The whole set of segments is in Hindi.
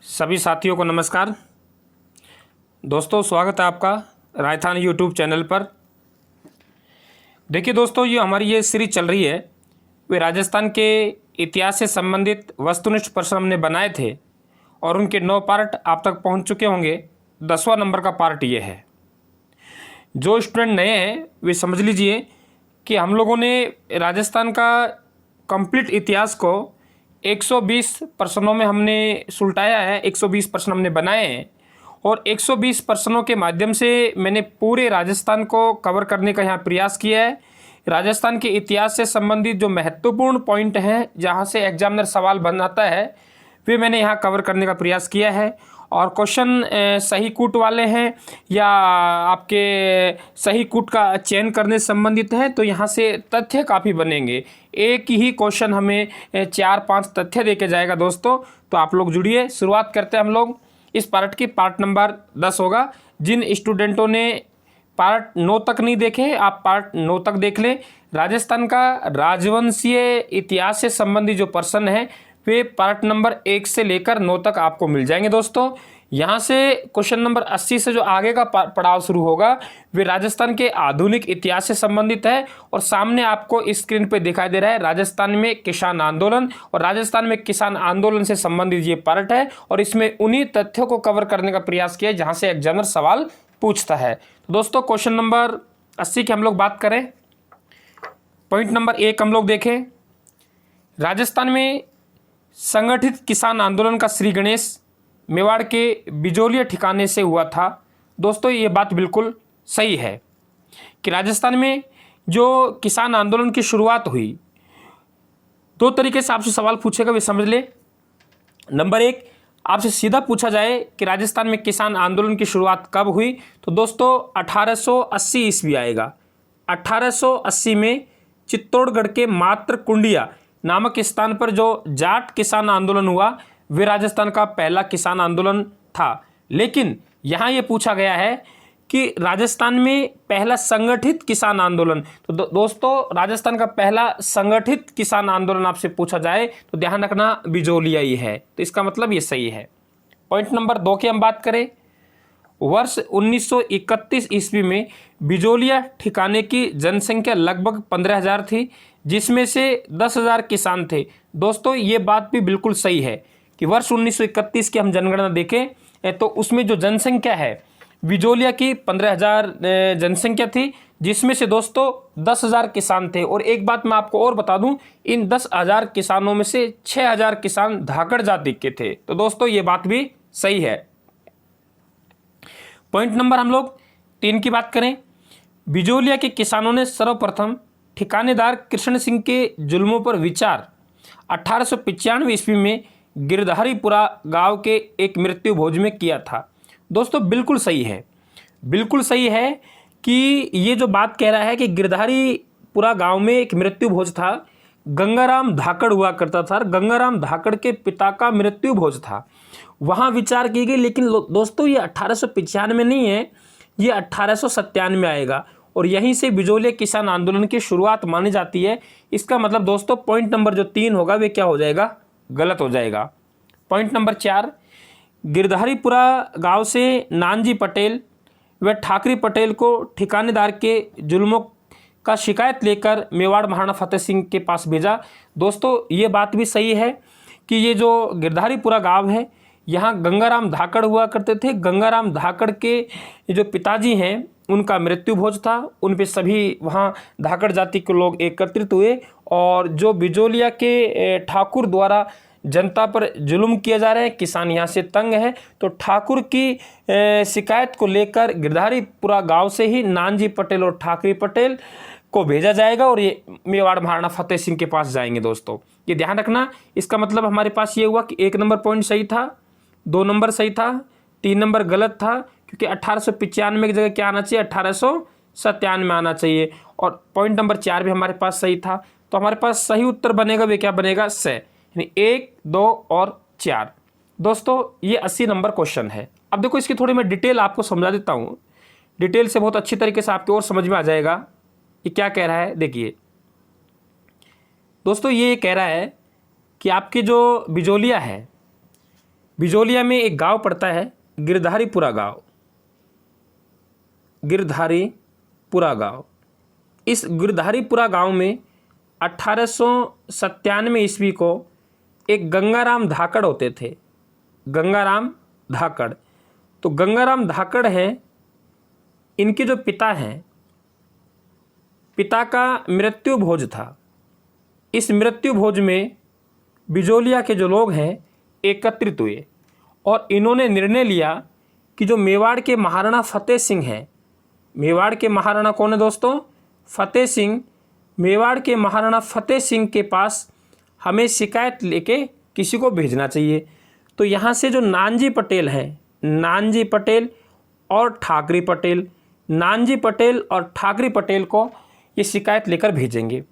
सभी साथियों को नमस्कार। दोस्तों, स्वागत है आपका राजस्थान यूट्यूब चैनल पर। देखिए दोस्तों, ये सीरीज चल रही है, वे राजस्थान के इतिहास से संबंधित वस्तुनिष्ठ प्रश्न हमने बनाए थे और उनके 9 पार्ट आप तक पहुंच चुके होंगे। 10वां नंबर का पार्ट ये है। जो स्टूडेंट नए हैं वे समझ लीजिए कि हम लोगों ने राजस्थान का कंप्लीट इतिहास को 120 प्रश्नों में हमने सुलटाया है। 120 प्रश्न हमने बनाए हैं और 120 प्रश्नों के माध्यम से मैंने पूरे राजस्थान को कवर करने का यहाँ प्रयास किया है। राजस्थान के इतिहास से संबंधित जो महत्वपूर्ण पॉइंट हैं, जहाँ से एग्जामिनर सवाल बनाता है, वे मैंने यहाँ कवर करने का प्रयास किया है। और क्वेश्चन सही कूट वाले हैं या आपके सही कूट का चयन करने से संबंधित है, तो यहाँ से तथ्य काफ़ी बनेंगे। एक ही क्वेश्चन हमें 4-5 तथ्य देके जाएगा दोस्तों। तो आप लोग जुड़िए। शुरुआत करते हैं हम लोग इस पार्ट की। पार्ट नंबर 10 होगा। जिन स्टूडेंटों ने पार्ट 9 तक नहीं देखे, आप पार्ट 9 तक देख लें। राजस्थान का राजवंशीय इतिहास से संबंधित जो प्रश्न है वे पार्ट नंबर 1 से लेकर 9 तक आपको मिल जाएंगे दोस्तों। यहाँ से क्वेश्चन नंबर 80 से जो आगे का पड़ाव शुरू होगा वे राजस्थान के आधुनिक इतिहास से संबंधित है। और सामने आपको स्क्रीन पे दिखाई दे रहा है राजस्थान में किसान आंदोलन, और राजस्थान में किसान आंदोलन से संबंधित ये पार्ट है और इसमें उन्हीं तथ्यों को कवर करने का प्रयास किया जहाँ से एग्जामिनर सवाल पूछता है। तो दोस्तों, क्वेश्चन नंबर 80 की हम लोग बात करें। पॉइंट नंबर 1 हम लोग देखें। राजस्थान में संगठित किसान आंदोलन का श्री गणेश मेवाड़ के बिजोलिया ठिकाने से हुआ था। दोस्तों, ये बात बिल्कुल सही है कि राजस्थान में जो किसान आंदोलन की शुरुआत हुई, 2 तरीके से आपसे सवाल पूछेगा, वे समझ ले। नंबर 1, आपसे सीधा पूछा जाए कि राजस्थान में किसान आंदोलन की शुरुआत कब हुई, तो दोस्तों 1880 ईस्वी आएगा। 1880 में चित्तौड़गढ़ के मात्र कुंडिया नामक स्थान पर जो जाट किसान आंदोलन हुआ, वे राजस्थान का पहला किसान आंदोलन था। लेकिन यहाँ ये पूछा गया है कि राजस्थान में पहला संगठित किसान आंदोलन, तो दोस्तों राजस्थान का पहला संगठित किसान आंदोलन आपसे पूछा जाए तो ध्यान रखना बिजोलिया ही है। तो इसका मतलब ये सही है। पॉइंट नंबर 2 की हम बात करें। वर्ष 1931 ईस्वी में बिजोलिया ठिकाने की जनसंख्या लगभग 15,000 थी, जिसमें से 10,000 किसान थे। दोस्तों, ये बात भी बिल्कुल सही है कि वर्ष 1931 की हम जनगणना देखें तो उसमें जो जनसंख्या है बिजोलिया की 15,000 जनसंख्या थी, जिसमें से दोस्तों 10,000 किसान थे। और एक बात मैं आपको और बता दूं, इन 10,000 किसानों में से 6,000 किसान धाकड़ जाति के थे। तो दोस्तों, ये बात भी सही है। पॉइंट नंबर हम लोग 3 की बात करें। बिजोलिया के किसानों ने सर्वप्रथम ठिकानेदार कृष्ण सिंह के जुल्मों पर विचार 1895 ईस्वी में गिरधारीपुरा गांव के एक मृत्यु भोज में किया था। दोस्तों, बिल्कुल सही है, बिल्कुल सही है कि ये जो बात कह रहा है कि गिरधारीपुरा गांव में एक मृत्यु भोज था। गंगाराम धाकड़ हुआ करता था, गंगाराम धाकड़ के पिता का मृत्यु भोज था, वहाँ विचार की गई। लेकिन दोस्तों, ये 1895 में नहीं है, ये 1897 में आएगा और यहीं से बिजोलिया किसान आंदोलन की शुरुआत मानी जाती है। इसका मतलब दोस्तों पॉइंट नंबर जो 3 होगा वे क्या हो जाएगा, गलत हो जाएगा। पॉइंट नंबर 4, गिरधारीपुरा गांव से नानजी पटेल व ठाकरी पटेल को ठिकानेदार के जुल्मों का शिकायत लेकर मेवाड़ महाराणा फतेह सिंह के पास भेजा। दोस्तों, ये बात भी सही है कि ये जो गिरधारीपुरा गांव है, यहाँ गंगाराम धाकड़ हुआ करते थे। गंगाराम धाकड़ के जो पिताजी हैं उनका मृत्यु भोज था, उन पे सभी वहाँ धाकड़ जाति के लोग एकत्रित हुए और जो बिजोलिया के ठाकुर द्वारा जनता पर जुल्म किया जा रहा है, किसान यहाँ से तंग है, तो ठाकुर की शिकायत को लेकर गिरधारीपुरा गांव से ही नानजी पटेल और ठाकरी पटेल को भेजा जाएगा और ये मेवाड़ महाराणा फतेह सिंह के पास जाएंगे। दोस्तों, ये ध्यान रखना। इसका मतलब हमारे पास ये हुआ कि 1 नंबर पॉइंट सही था, 2 नंबर सही था, 3 नंबर गलत था, क्योंकि 1895 की जगह क्या आना चाहिए, 1897 में आना चाहिए। और पॉइंट नंबर 4 भी हमारे पास सही था। तो हमारे पास सही उत्तर बनेगा वे क्या बनेगा, स, यानी 1, 2 और 4। दोस्तों, ये 80 नंबर क्वेश्चन है। अब देखो, इसकी थोड़ी मैं डिटेल आपको समझा देता हूँ। डिटेल से बहुत अच्छी तरीके से आपके और समझ में आ जाएगा ये क्या कह रहा है। देखिए दोस्तों, ये कह रहा है कि आपके जो बिजोलिया है, बिजोलिया में एक गांव पड़ता है गिरधारीपुरा गांव, गिरधारीपुरा गांव। इस गिरधारीपुरा गांव में 1897 ईस्वी को एक गंगाराम धाकड़ होते थे, गंगाराम धाकड़। तो गंगाराम धाकड़ हैं, इनके जो पिता हैं, पिता का मृत्यु भोज था। इस मृत्यु भोज में बिजोलिया के जो लोग हैं एकत्रित हुए और इन्होंने निर्णय लिया कि जो मेवाड़ के महाराणा फतेह सिंह हैं, मेवाड़ के महाराणा कौन है दोस्तों? फतेह सिंह। मेवाड़ के महाराणा फतेह सिंह के पास हमें शिकायत लेके किसी को भेजना चाहिए। तो यहाँ से जो नानजी पटेल हैं, नानजी पटेल और ठाकरी पटेल, नानजी पटेल और ठाकरी पटेल को ये शिकायत लेकर भेजेंगे।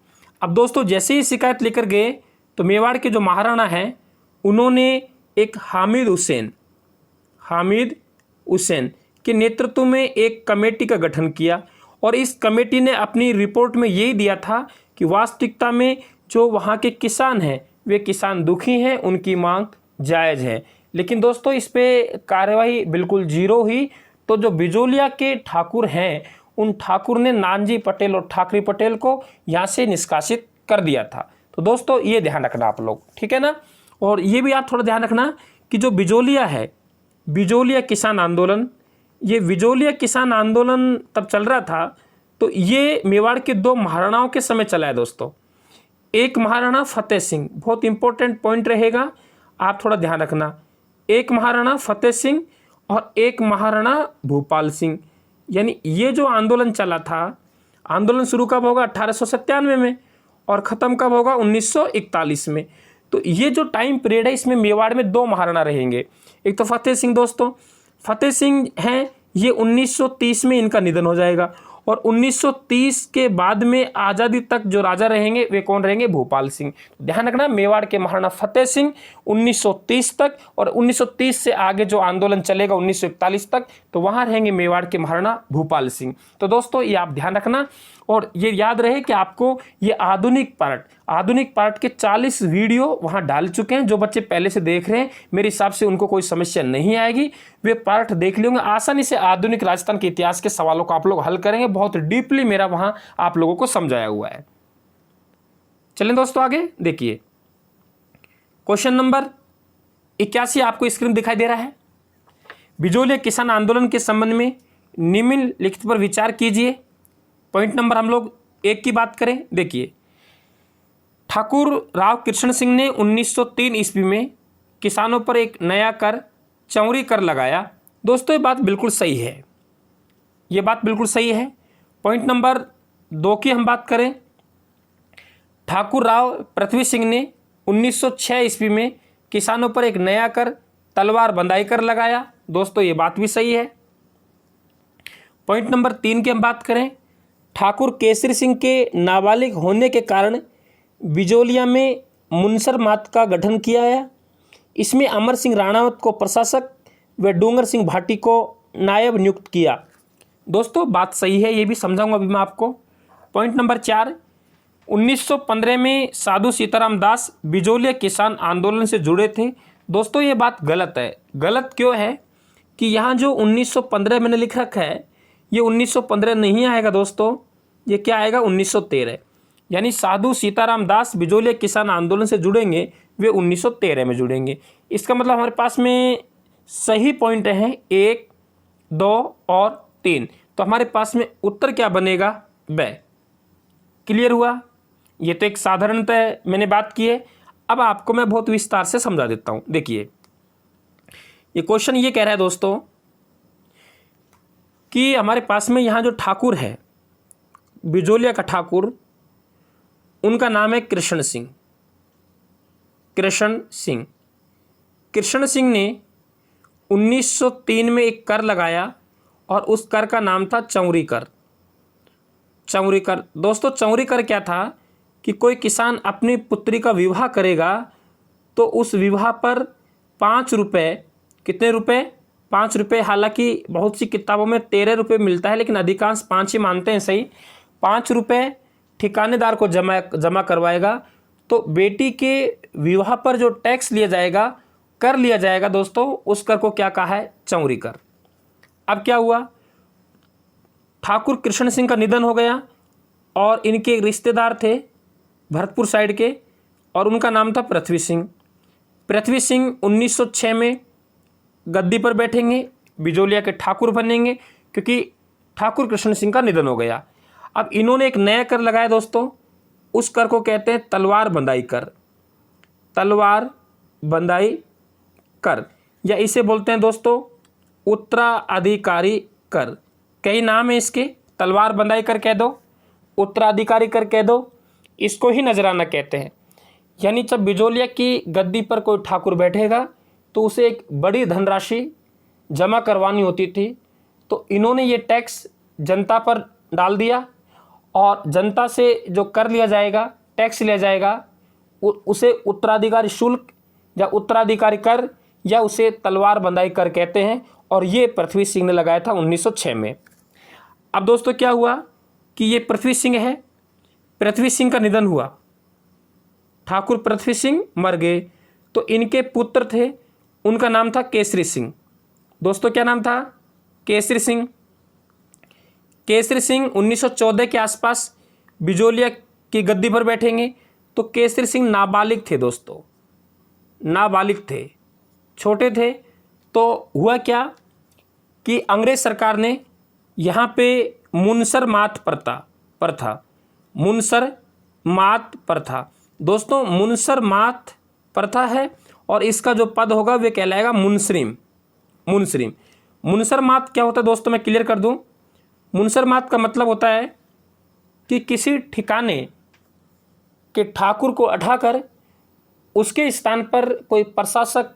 अब दोस्तों जैसे ही शिकायत लेकर गए तो मेवाड़ के जो महाराणा हैं उन्होंने एक हामिद हुसैन के नेतृत्व में एक कमेटी का गठन किया और इस कमेटी ने अपनी रिपोर्ट में यही दिया था कि वास्तविकता में जो वहाँ के किसान हैं वे किसान दुखी हैं, उनकी मांग जायज़ है। लेकिन दोस्तों इस पे कार्रवाई बिल्कुल जीरो हुई। तो जो बिजोलिया के ठाकुर हैं उन ठाकुर ने नानजी पटेल और ठाकरी पटेल को यहाँ से निष्कासित कर दिया था। तो दोस्तों ये ध्यान रखना आप लोग, ठीक है ना। और ये भी आप थोड़ा ध्यान रखना कि जो बिजोलिया है, बिजोलिया किसान आंदोलन, ये बिजोलिया किसान आंदोलन तब चल रहा था तो ये मेवाड़ के दो महाराणाओं के समय चला है दोस्तों। एक महाराणा फतेह सिंह, बहुत इंपॉर्टेंट पॉइंट रहेगा, आप थोड़ा ध्यान रखना। एक महाराणा फतेह सिंह और एक महाराणा भूपाल सिंह। यानी ये जो आंदोलन चला था, आंदोलन शुरू कब होगा? 1897 में और ख़त्म कब होगा? 1941 में। तो ये जो टाइम पीरियड है इसमें मेवाड़ में दो महाराणा रहेंगे। एक तो फतेह सिंह दोस्तों, फतेह सिंह हैं, ये 1930 में इनका निधन हो जाएगा और 1930 के बाद में आज़ादी तक जो राजा रहेंगे वे कौन रहेंगे? भूपाल सिंह। ध्यान रखना मेवाड़ के महाराणा फतेह सिंह 1930 तक और 1930 से आगे जो आंदोलन चलेगा 1941 तक, तो वहाँ रहेंगे मेवाड़ के महाराणा भूपाल सिंह। तो दोस्तों ये आप ध्यान रखना और ये याद रहे कि आपको ये आधुनिक पार्ट के 40 वीडियो वहाँ डाल चुके हैं। जो बच्चे पहले से देख रहे हैं मेरे हिसाब से उनको कोई समस्या नहीं आएगी, वे पार्ट देख लेंगे, आसानी से आधुनिक राजस्थान के इतिहास के सवालों को आप लोग हल करेंगे। बहुत डीपली मेरा वहाँ आप लोगों को समझाया हुआ है। चलें दोस्तों आगे देखिए, क्वेश्चन नंबर 81 आपको स्क्रीन दिखाई दे रहा है। बिजोलिया किसान आंदोलन के संबंध में निम्नलिखित पर विचार कीजिए। पॉइंट नंबर हम लोग 1 की बात करें, देखिए ठाकुर राव कृष्ण सिंह ने 1903 ईस्वी में किसानों पर एक नया कर, चौरी कर लगाया। दोस्तों ये बात बिल्कुल सही है, ये बात बिल्कुल सही है। पॉइंट नंबर 2 की हम बात करें, ठाकुर राव पृथ्वी सिंह ने 1906 ईस्वी में किसानों पर एक नया कर, तलवार बंधाई कर लगाया। दोस्तों ये बात भी सही है। पॉइंट नंबर 3 की हम बात करें, ठाकुर केसरी सिंह के नाबालिग होने के कारण बिजोलिया में मुनसर मात का गठन किया गया। इसमें अमर सिंह राणावत को प्रशासक व डूंगर सिंह भाटी को नायब नियुक्त किया। दोस्तों बात सही है, ये भी समझाऊंगा अभी मैं आपको। पॉइंट नंबर 4, 1915 में साधु सीताराम दास बिजोलिया किसान आंदोलन से जुड़े थे। दोस्तों ये बात गलत है। गलत क्यों है कि यहाँ जो 1915 मैंने लिख रखा है ये 1915 नहीं आएगा दोस्तों, ये क्या आएगा? 1913। यानी साधु सीताराम दास बिजोलिया किसान आंदोलन से जुड़ेंगे, वे 1913 में जुड़ेंगे। इसका मतलब हमारे पास में सही पॉइंट हैं 1, 2 और 3। तो हमारे पास में उत्तर क्या बनेगा? ब। क्लियर हुआ? ये तो एक साधारणतः मैंने बात की है। अब आपको मैं बहुत विस्तार से समझा देता हूँ। देखिए ये क्वेश्चन ये कह रहा है दोस्तों कि हमारे पास में यहाँ जो ठाकुर है, बिजोलिया का ठाकुर, उनका नाम है कृष्ण सिंह। कृष्ण सिंह ने 1903 में एक कर लगाया और उस कर का नाम था चौरी कर। दोस्तों चौरी कर क्या था कि कोई किसान अपनी पुत्री का विवाह करेगा तो उस विवाह पर 5 रुपये, कितने रुपए? 5 रुपये। हालांकि बहुत सी किताबों में 13 रुपये मिलता है, लेकिन अधिकांश 5 ही मानते हैं सही। 5 रुपये ठिकानेदार को जमा करवाएगा। तो बेटी के विवाह पर जो टैक्स लिया जाएगा कर लिया जाएगा दोस्तों, उस कर को क्या कहा है? चौरी कर। अब क्या हुआ, ठाकुर कृष्ण सिंह का निधन हो गया और इनके एक रिश्तेदार थे भरतपुर साइड के, और उनका नाम था पृथ्वी सिंह। पृथ्वी सिंह 1906 में गद्दी पर बैठेंगे, बिजोलिया के ठाकुर बनेंगे, क्योंकि ठाकुर कृष्ण सिंह का निधन हो गया। अब इन्होंने एक नया कर लगाया दोस्तों, उस कर को कहते हैं तलवार बंदाई कर। तलवार बंदाई कर, या इसे बोलते हैं दोस्तों उत्तराधिकारी कर। कई नाम है इसके, तलवार बंदाई कर कह दो, उत्तराधिकारी कर कह दो, इसको ही नजराना कहते हैं। यानी जब बिजोलिया की गद्दी पर कोई ठाकुर बैठेगा तो उसे एक बड़ी धनराशि जमा करवानी होती थी, तो इन्होंने ये टैक्स जनता पर डाल दिया, और जनता से जो कर लिया जाएगा, टैक्स लिया जाएगा, उसे उत्तराधिकारी शुल्क या उत्तराधिकारी कर या उसे तलवार बंदाई कर कहते हैं, और ये पृथ्वी सिंह ने लगाया था 1906 में। अब दोस्तों क्या हुआ कि ये पृथ्वी सिंह है, पृथ्वी सिंह का निधन हुआ, ठाकुर पृथ्वी सिंह मर गए, तो इनके पुत्र थे, उनका नाम था केसरी सिंह। दोस्तों क्या नाम था? केसरी सिंह। केसरी सिंह 1914 के आसपास बिजोलिया की गद्दी पर बैठेंगे। तो केसरी सिंह नाबालिग थे दोस्तों, नाबालिग थे, छोटे थे। तो हुआ क्या कि अंग्रेज सरकार ने यहाँ पे मुनसर मात प्रथा, मुनसर मात प्रथा, दोस्तों मुनसर मात प्रथा है, और इसका जो पद होगा वे कहलाएगा मुनसरीम। मुनसरीम, मुनसर मात क्या होता है दोस्तों, मैं क्लियर कर दूं। मुनसर मात का मतलब होता है कि किसी ठिकाने के ठाकुर को हटाकर उसके स्थान पर कोई प्रशासक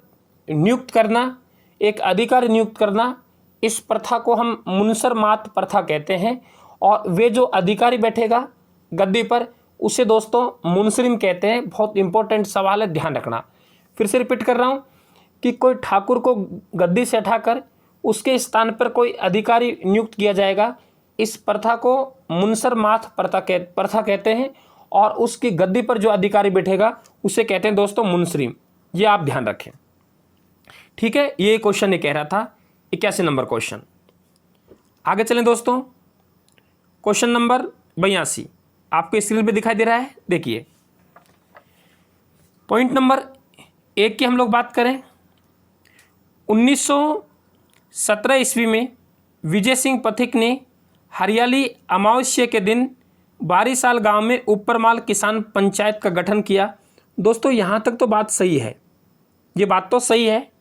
नियुक्त करना, एक अधिकारी नियुक्त करना, इस प्रथा को हम मुनसर मात प्रथा कहते हैं। और वे जो अधिकारी बैठेगा गद्दी पर, उसे दोस्तों मुनसरीम कहते हैं। बहुत इंपॉर्टेंट सवाल है, ध्यान रखना। फिर से रिपीट कर रहा हूँ कि कोई ठाकुर को गद्दी से हटाकर उसके स्थान पर कोई अधिकारी नियुक्त किया जाएगा, इस प्रथा को मुनसर मात प्रथा कहते हैं, और उसकी गद्दी पर जो अधिकारी बैठेगा उसे कहते हैं दोस्तों मुनसरीम। ये आप ध्यान रखें, ठीक है। ये क्वेश्चन ये कह रहा था, 81 नंबर क्वेश्चन। आगे चलें दोस्तों, क्वेश्चन नंबर 82 आपके स्क्रीन पे दिखाई दे रहा है, देखिए। पॉइंट नंबर 1 की हम लोग बात करें। 1917 ईस्वी में विजय सिंह पथिक ने हरियाली अमावस्या के दिन बारीसाल गांव में ऊपरमाल किसान पंचायत का गठन किया। दोस्तों यहाँ तक तो बात सही है, ये बात तो सही है।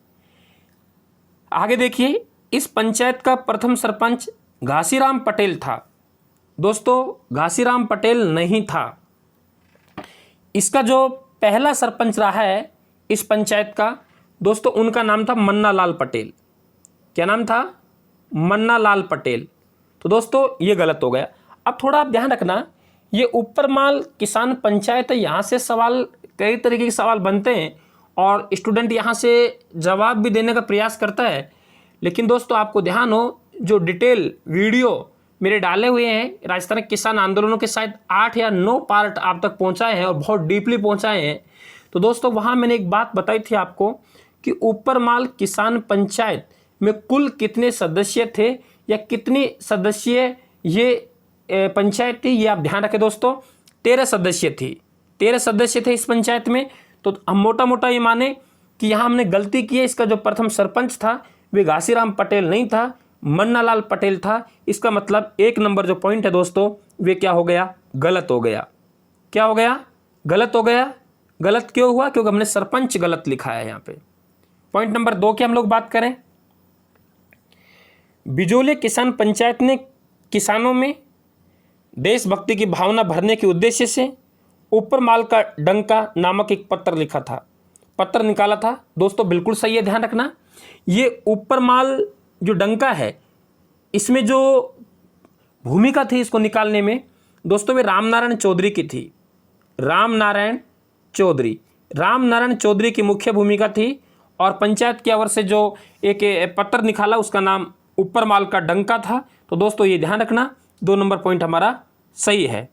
आगे देखिए, इस पंचायत का प्रथम सरपंच घासीराम पटेल था। दोस्तों घासीराम पटेल नहीं था, इसका जो पहला सरपंच रहा है इस पंचायत का दोस्तों, उनका नाम था मन्ना लाल पटेल। क्या नाम था? मन्ना लाल पटेल। तो दोस्तों ये गलत हो गया। अब थोड़ा आप ध्यान रखना, ये ऊपरमाल किसान पंचायत है, यहाँ से सवाल कई तरीके के सवाल बनते हैं और स्टूडेंट यहाँ से जवाब भी देने का प्रयास करता है। लेकिन दोस्तों आपको ध्यान हो, जो डिटेल वीडियो मेरे डाले हुए हैं राजस्थान किसान आंदोलनों के शायद 8 या 9 पार्ट आप तक पहुँचाए हैं और बहुत डीपली पहुँचाए हैं। तो दोस्तों वहाँ मैंने एक बात बताई थी आपको कि ऊपरमाल किसान पंचायत में कुल कितने सदस्य थे या कितनी सदस्य ये पंचायत थी, ये आप ध्यान रखें दोस्तों। 13 सदस्य थी, 13 सदस्य थे इस पंचायत में। तो हम मोटा मोटा ये माने कि यहाँ हमने गलती की है। इसका जो प्रथम सरपंच था वे घासीराम पटेल नहीं था, मन्नालाल पटेल था। इसका मतलब 1 नंबर जो पॉइंट है दोस्तों वे क्या हो गया? गलत हो गया। क्या हो गया? गलत हो गया। गलत क्यों हुआ? क्योंकि हमने सरपंच गलत लिखा है यहाँ पे। पॉइंट नंबर 2 की हम लोग बात करें। बिजोलिया किसान पंचायत ने किसानों में देशभक्ति की भावना भरने के उद्देश्य से ऊपरमाल का डंका नामक एक पत्र लिखा था, पत्र निकाला था। दोस्तों बिल्कुल सही है, ध्यान रखना। ये ऊपरमाल जो डंका है, इसमें जो भूमिका थी इसको निकालने में दोस्तों वे रामनारायण चौधरी की थी। रामनारायण चौधरी की मुख्य भूमिका थी। और पंचायत की ओर से जो एक पत्र निकाला उसका नाम ऊपरमाल का डंका था। तो दोस्तों ये ध्यान रखना, 2 नंबर पॉइंट हमारा सही है।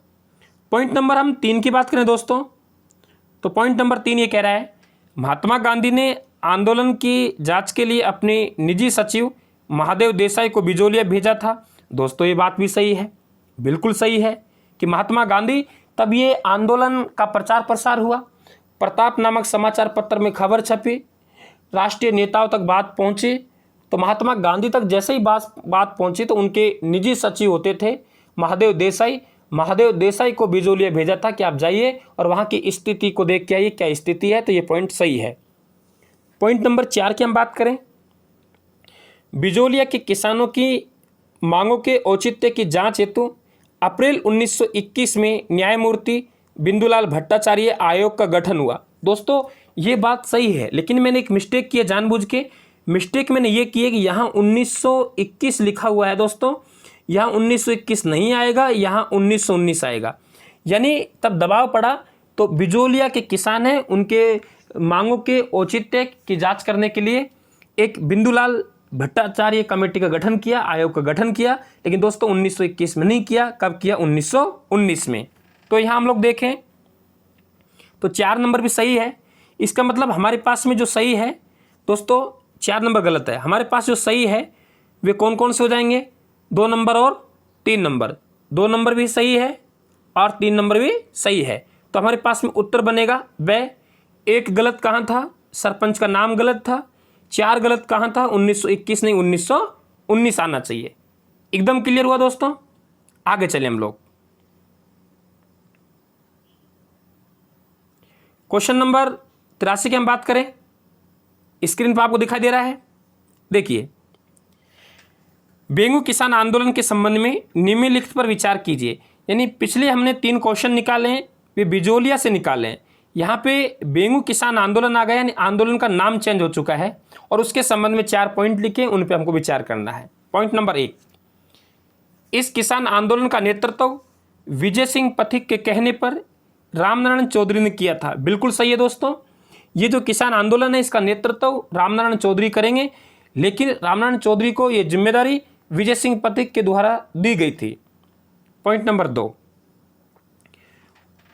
पॉइंट नंबर हम 3 की बात करें दोस्तों, तो पॉइंट नंबर 3 ये कह रहा है, महात्मा गांधी ने आंदोलन की जांच के लिए अपने निजी सचिव महादेव देसाई को बिजोलिया भेजा था। दोस्तों ये बात भी सही है, बिल्कुल सही है कि महात्मा गांधी तब ये आंदोलन का प्रचार प्रसार हुआ। प्रताप नामक समाचार पत्र में खबर छपी, राष्ट्रीय नेताओं तक बात पहुंची, तो महात्मा गांधी तक जैसे ही बात पहुंची तो उनके निजी सचिव होते थे महादेव देसाई को बिजोलिया भेजा था कि आप जाइए और वहाँ की स्थिति को देख के आइए क्या स्थिति है। तो ये पॉइंट सही है। पॉइंट नंबर 4 की हम बात करें, बिजोलिया के किसानों की मांगों के औचित्य की जांच हेतु अप्रैल 1921 में न्यायमूर्ति बिंदुलाल भट्टाचार्य आयोग का गठन हुआ। दोस्तों ये बात सही है, लेकिन मैंने एक मिस्टेक की है जानबूझ के। मिस्टेक मैंने ये की है कि यहाँ 1921 लिखा हुआ है। दोस्तों यहाँ 1921 नहीं आएगा, यहाँ 1919 आएगा। यानी तब दबाव पड़ा तो बिजोलिया के किसान हैं, उनके मांगों के औचित्य की जांच करने के लिए एक बिंदुलाल भट्टाचार्य कमेटी का गठन किया, आयोग का गठन किया। लेकिन दोस्तों 1921 में नहीं किया, कब किया? 1919 में। तो यहाँ हम लोग देखें तो 4 नंबर भी सही है। इसका मतलब हमारे पास में जो सही है दोस्तों 4 नंबर गलत है। हमारे पास जो सही है वे कौन कौन से हो जाएंगे? 2 नंबर और 3 नंबर। 2 नंबर भी सही है और 3 नंबर भी सही है। तो हमारे पास में उत्तर बनेगा व। 1 गलत कहाँ था? सरपंच का नाम गलत था। 4 गलत कहाँ था? 1921 नहीं 1919 आना चाहिए। एकदम क्लियर हुआ दोस्तों? आगे चले हम लोग। क्वेश्चन नंबर 83 की हम बात करें, स्क्रीन पर आपको दिखाई दे रहा है, देखिए। बेंगू किसान आंदोलन के संबंध में निम्नलिखित पर विचार कीजिए। यानी पिछले हमने 3 क्वेश्चन निकाले हैं, वे बिजोलिया से निकाले हैं। यहाँ पे बेंगू किसान आंदोलन आ गया, यानी आंदोलन का नाम चेंज हो चुका है और उसके संबंध में 4 पॉइंट लिखे, उन पे हमको विचार करना है। पॉइंट नंबर 1, इस किसान आंदोलन का नेतृत्व विजय सिंह पथिक के कहने पर रामनारायण चौधरी ने किया था। बिल्कुल सही है दोस्तों, ये जो किसान आंदोलन है इसका नेतृत्व रामनारायण चौधरी करेंगे, लेकिन रामनारायण चौधरी को ये जिम्मेदारी विजय सिंह पथिक के द्वारा दी गई थी। पॉइंट नंबर 2,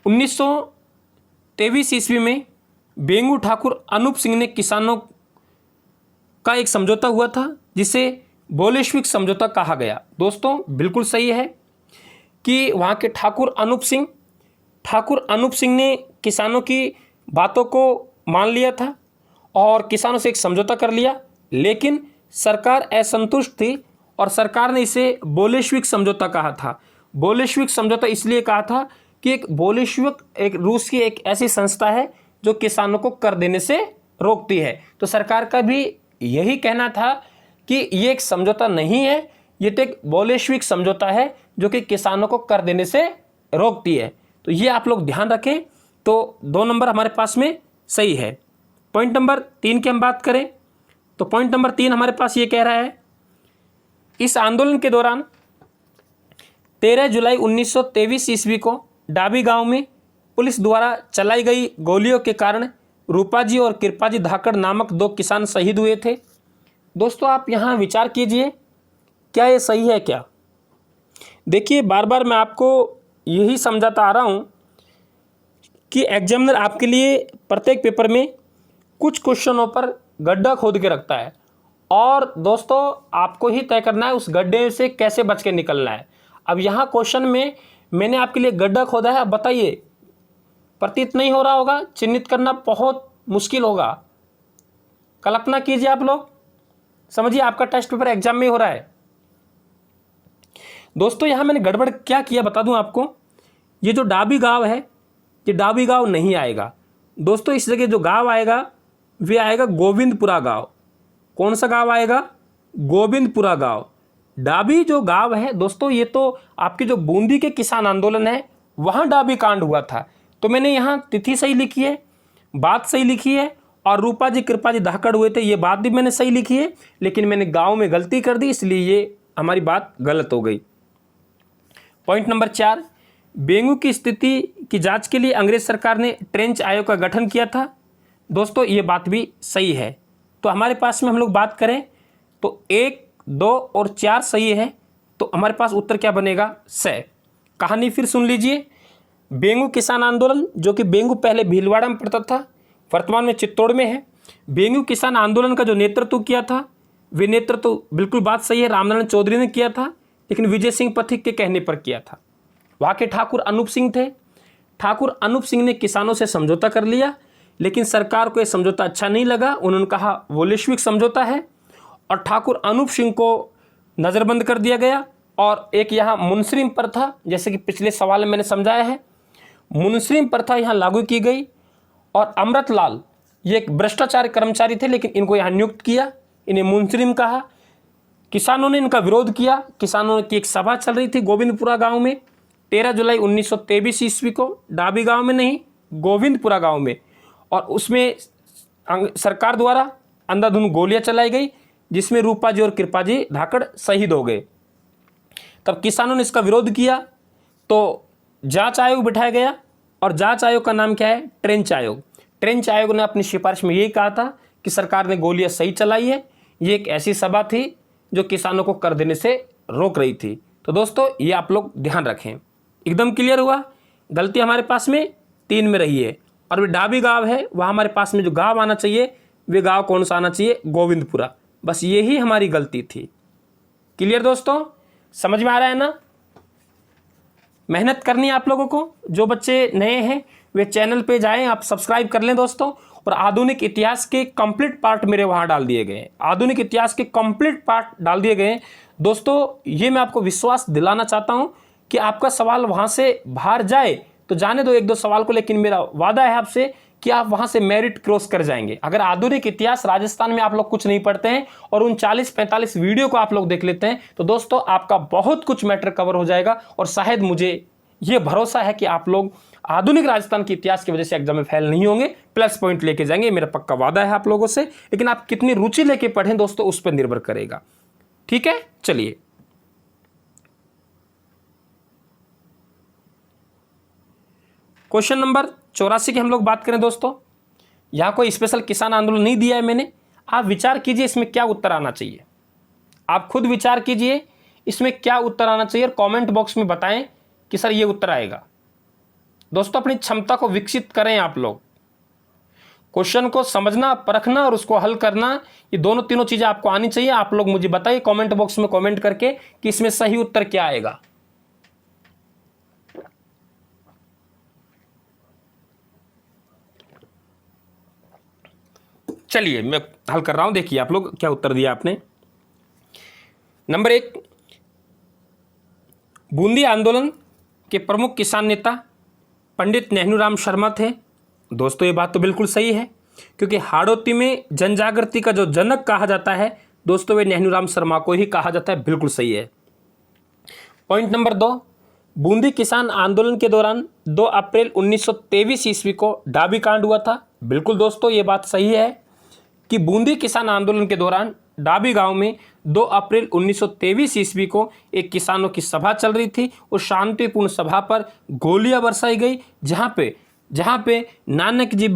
1923 ईस्वी में बेंगू ठाकुर अनूप सिंह ने किसानों का एक समझौता हुआ था जिसे बोल्शेविक समझौता कहा गया। दोस्तों बिल्कुल सही है कि वहाँ के ठाकुर अनूप सिंह ने किसानों की बातों को मान लिया था और किसानों से एक समझौता कर लिया, लेकिन सरकार असंतुष्ट थी और सरकार ने इसे बोल्शेविक समझौता कहा था। बोल्शेविक समझौता इसलिए कहा था कि एक रूस की एक ऐसी संस्था है जो किसानों को कर देने से रोकती है। तो सरकार का भी यही कहना था कि ये एक समझौता नहीं है, ये तो एक बोल्शेविक समझौता है जो कि किसानों को कर देने से रोकती है। तो ये आप लोग ध्यान रखें। तो 2 नंबर हमारे पास में सही है। पॉइंट नंबर 3 की हम बात करें तो पॉइंट नंबर 3 हमारे पास ये कह रहा है, इस आंदोलन के दौरान 13 जुलाई 1923 ईस्वी को डाबी गांव में पुलिस द्वारा चलाई गई गोलियों के कारण रूपाजी और कृपाजी धाकड़ नामक 2 किसान शहीद हुए थे। दोस्तों आप यहाँ विचार कीजिए, क्या ये सही है क्या? देखिए बार बार मैं आपको यही समझाता आ रहा हूँ कि एग्जामिनर आपके लिए प्रत्येक पेपर में कुछ क्वेश्चनों पर गड्ढा खोद के रखता है और दोस्तों आपको ही तय करना है उस गड्ढे से कैसे बच के निकलना है। अब यहाँ क्वेश्चन में मैंने आपके लिए गड्ढा खोदा है, अब बताइए प्रतीत नहीं हो रहा होगा? चिन्हित करना बहुत मुश्किल होगा। कल्पना कीजिए, आप लोग समझिए आपका टेस्ट पेपर एग्जाम में हो रहा है। दोस्तों यहाँ मैंने गड़बड़ क्या किया बता दूं आपको। ये जो डाबी गांव है, ये डाबी गांव नहीं आएगा दोस्तों। इस जगह जो गांव आएगा वे आएगा गोविंदपुरा गांव। कौन सा गांव आएगा? गोविंदपुरा गांव। डाबी जो गांव है दोस्तों, ये तो आपके जो बूंदी के किसान आंदोलन है वहाँ डाबी कांड हुआ था। तो मैंने यहाँ तिथि सही लिखी है, बात सही लिखी है और रूपाजी कृपाजी धाकड़ हुए थे ये बात भी मैंने सही लिखी है, लेकिन मैंने गाँव में गलती कर दी इसलिए ये हमारी बात गलत हो गई। पॉइंट नंबर 4, बेंगू की स्थिति की जांच के लिए अंग्रेज सरकार ने ट्रेंच आयोग का गठन किया था। दोस्तों ये बात भी सही है। तो हमारे पास में हम लोग बात करें तो 1, 2 और 4 सही है। तो हमारे पास उत्तर क्या बनेगा? स। कहानी फिर सुन लीजिए। बेंगू किसान आंदोलन जो कि बेंगू पहले भीलवाड़ा में पड़ता था, वर्तमान में चित्तौड़ में है। बेंगू किसान आंदोलन का जो नेतृत्व किया था, वे नेतृत्व बिल्कुल बात सही है रामनारायण चौधरी ने किया था, लेकिन विजय सिंह पथिक के कहने पर किया था। वहाँ के ठाकुर अनूप सिंह थे। ठाकुर अनूप सिंह ने किसानों से समझौता कर लिया, लेकिन सरकार को यह समझौता अच्छा नहीं लगा। उन्होंने कहा वो वैश्विक समझौता है, और ठाकुर अनूप सिंह को नज़रबंद कर दिया गया। और एक यहाँ मुनस्रिम प्रथा, जैसे कि पिछले सवाल में मैंने समझाया है, मुनस्रिम प्रथा यहाँ लागू की गई। और अमृतलाल ये एक भ्रष्टाचारी कर्मचारी थे, लेकिन इनको यहाँ नियुक्त किया, इन्हें मुनस्रिम कहा। किसानों ने इनका विरोध किया। किसानों की एक सभा चल रही थी गोविंदपुरा गांव में 13 जुलाई 1923 ईस्वी को, डाबी गांव में नहीं, गोविंदपुरा गांव में। और उसमें सरकार द्वारा अंधाधुंध गोलियां चलाई गई, जिसमें रूपा जी और कृपा जी धाकड़ शहीद हो गए। तब किसानों ने इसका विरोध किया, तो जांच आयोग बिठाया गया, और जांच आयोग का नाम क्या है? ट्रेंच आयोग। ट्रेंच आयोग ने अपनी सिफारिश में यही कहा था कि सरकार ने गोलियां सही चलाई है। ये एक ऐसी सभा थी जो किसानों को कर देने से रोक रही थी। तो दोस्तों ये आप लोग ध्यान रखें। एकदम क्लियर हुआ? गलती हमारे पास में 3 में रही है, और वे डाबी गांव है, वहाँ हमारे पास में जो गांव आना चाहिए, वे गांव कौन सा आना चाहिए? गोविंदपुरा। बस यही हमारी गलती थी। क्लियर दोस्तों? समझ में आ रहा है ना? मेहनत करनी है आप लोगों को। जो बच्चे नए हैं वे चैनल पे जाएं, आप सब्सक्राइब कर लें दोस्तों। और आधुनिक इतिहास के कंप्लीट पार्ट मेरे वहाँ डाल दिए गए हैं। आधुनिक इतिहास के कंप्लीट पार्ट डाल दिए गए हैं दोस्तों। ये मैं आपको विश्वास दिलाना चाहता हूँ कि आपका सवाल वहाँ से बाहर जाए तो जाने दो 1-2 सवाल को, लेकिन मेरा वादा है आपसे कि आप वहाँ से मेरिट क्रॉस कर जाएंगे। अगर आधुनिक इतिहास राजस्थान में आप लोग कुछ नहीं पढ़ते हैं और उन 40-45 वीडियो को आप लोग देख लेते हैं, तो दोस्तों आपका बहुत कुछ मैटर कवर हो जाएगा। और शायद मुझे ये भरोसा है कि आप लोग आधुनिक राजस्थान के इतिहास की वजह से एग्जाम में फेल नहीं होंगे, प्लस पॉइंट लेके जाएंगे। मेरा पक्का वादा है आप लोगों से। लेकिन आप कितनी रुचि लेके पढ़ें दोस्तों, उस पर निर्भर करेगा। ठीक है, चलिए क्वेश्चन नंबर 84 की हम लोग बात करें दोस्तों। यहां कोई स्पेशल किसान आंदोलन नहीं दिया है मैंने। आप विचार कीजिए इसमें क्या उत्तर आना चाहिए। आप खुद विचार कीजिए इसमें क्या उत्तर आना चाहिए, और कमेंट बॉक्स में बताएं कि सर ये उत्तर आएगा। दोस्तों अपनी क्षमता को विकसित करें। आप लोग क्वेश्चन को समझना, परखना और उसको हल करना, ये दोनों तीनों चीजें आपको आनी चाहिए। आप लोग मुझे बताइए कमेंट बॉक्स में कमेंट करके कि इसमें सही उत्तर क्या आएगा। चलिए मैं हल कर रहा हूं, देखिए आप लोग क्या उत्तर दिया आपने। नंबर 1, बूंदी आंदोलन के प्रमुख किसान नेता पंडित नेहरूराम शर्मा थे। दोस्तों ये बात तो बिल्कुल सही है, क्योंकि हाड़ौती में जनजागृति का जो जनक कहा जाता है दोस्तों, वे नेहरूराम शर्मा को ही कहा जाता है। बिल्कुल सही है। पॉइंट नंबर 2, बूंदी किसान आंदोलन के दौरान 2 अप्रैल 1923 ईस्वी को डाबी कांड हुआ था। बिल्कुल दोस्तों ये बात सही है कि बूंदी किसान आंदोलन के दौरान डाबी गांव में 2 अप्रैल 1923 ईस्वी को एक किसानों की सभा चल रही थी। उस शांतिपूर्ण सभा पर गोलियां बरसाई गई, जहां पे नानक जी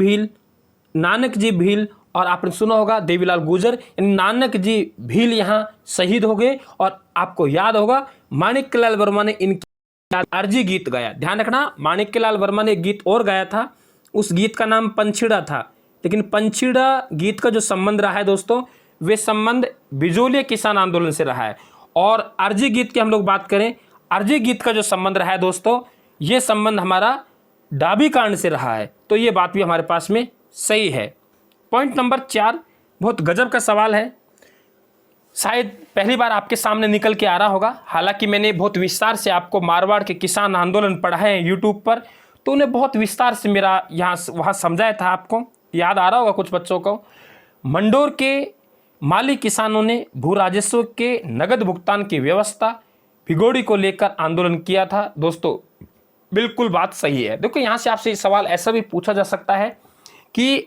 भील और आपने सुना होगा देवीलाल गुर्जर, यानी नानक जी भील यहाँ शहीद हो गए। और आपको याद होगा माणिक्यलाल वर्मा ने इनकी अर्जी गीत गाया। ध्यान रखना, माणिक्यलाल वर्मा ने एक गीत और गाया था, उस गीत का नाम पंछीड़ा था। लेकिन पंछीड़ा गीत का जो संबंध रहा है दोस्तों, वे संबंध बिजोलिया किसान आंदोलन से रहा है। और अर्जी गीत की हम लोग बात करें, अर्जी गीत का जो संबंध रहा है दोस्तों, ये संबंध हमारा डाबी कांड से रहा है। तो ये बात भी हमारे पास में सही है। पॉइंट नंबर 4 बहुत गजब का सवाल है, शायद पहली बार आपके सामने निकल के आ रहा होगा। हालांकि मैंने बहुत विस्तार से आपको मारवाड़ के किसान आंदोलन पढ़ाए हैं यूट्यूब पर, तो उन्हें बहुत विस्तार से मेरा यहाँ वहाँ समझाया था। आपको याद आ रहा होगा कुछ बच्चों को। मंडोर के माली किसानों ने भू राजस्व के नगद भुगतान की व्यवस्था भिगोड़ी को लेकर आंदोलन किया था। दोस्तों बिल्कुल बात सही है। देखो यहाँ से आपसे सवाल ऐसा भी पूछा जा सकता है कि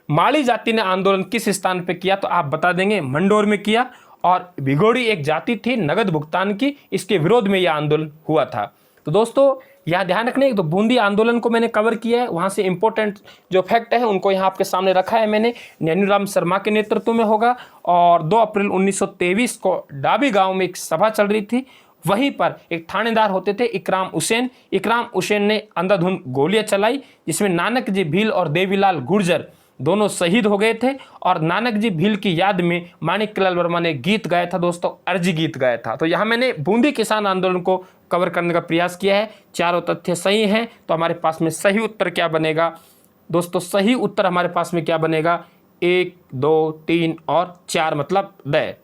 माली जाति ने आंदोलन किस स्थान पे किया, तो आप बता देंगे मंडोर में किया। और भिगोड़ी एक जाति थी नगद भुगतान की, इसके विरोध में यह आंदोलन हुआ था। तो दोस्तों यहाँ ध्यान रखने, तो बूंदी आंदोलन को मैंने कवर किया है, वहाँ से इंपॉर्टेंट जो फैक्ट है उनको यहाँ आपके सामने रखा है मैंने। नेहरूराम शर्मा के नेतृत्व में होगा। और 2 अप्रैल 1923 को डाबी गांव में एक सभा चल रही थी, वहीं पर एक थानेदार होते थे इकराम हुसैन ने अंधाधुंध गोलियां चलाई, जिसमें नानक जी भील और देवीलाल गुर्जर दोनों शहीद हो गए थे और नानक जी भील की याद में माणिकलाल वर्मा ने गीत गाया था दोस्तों, अर्जी गीत गाया था। तो यहाँ मैंने बूंदी किसान आंदोलन को कवर करने का प्रयास किया है। चारों तथ्य सही हैं, तो हमारे पास में सही उत्तर क्या बनेगा दोस्तों? सही उत्तर हमारे पास में क्या बनेगा? 1, 2, 3 और 4 मतलब द।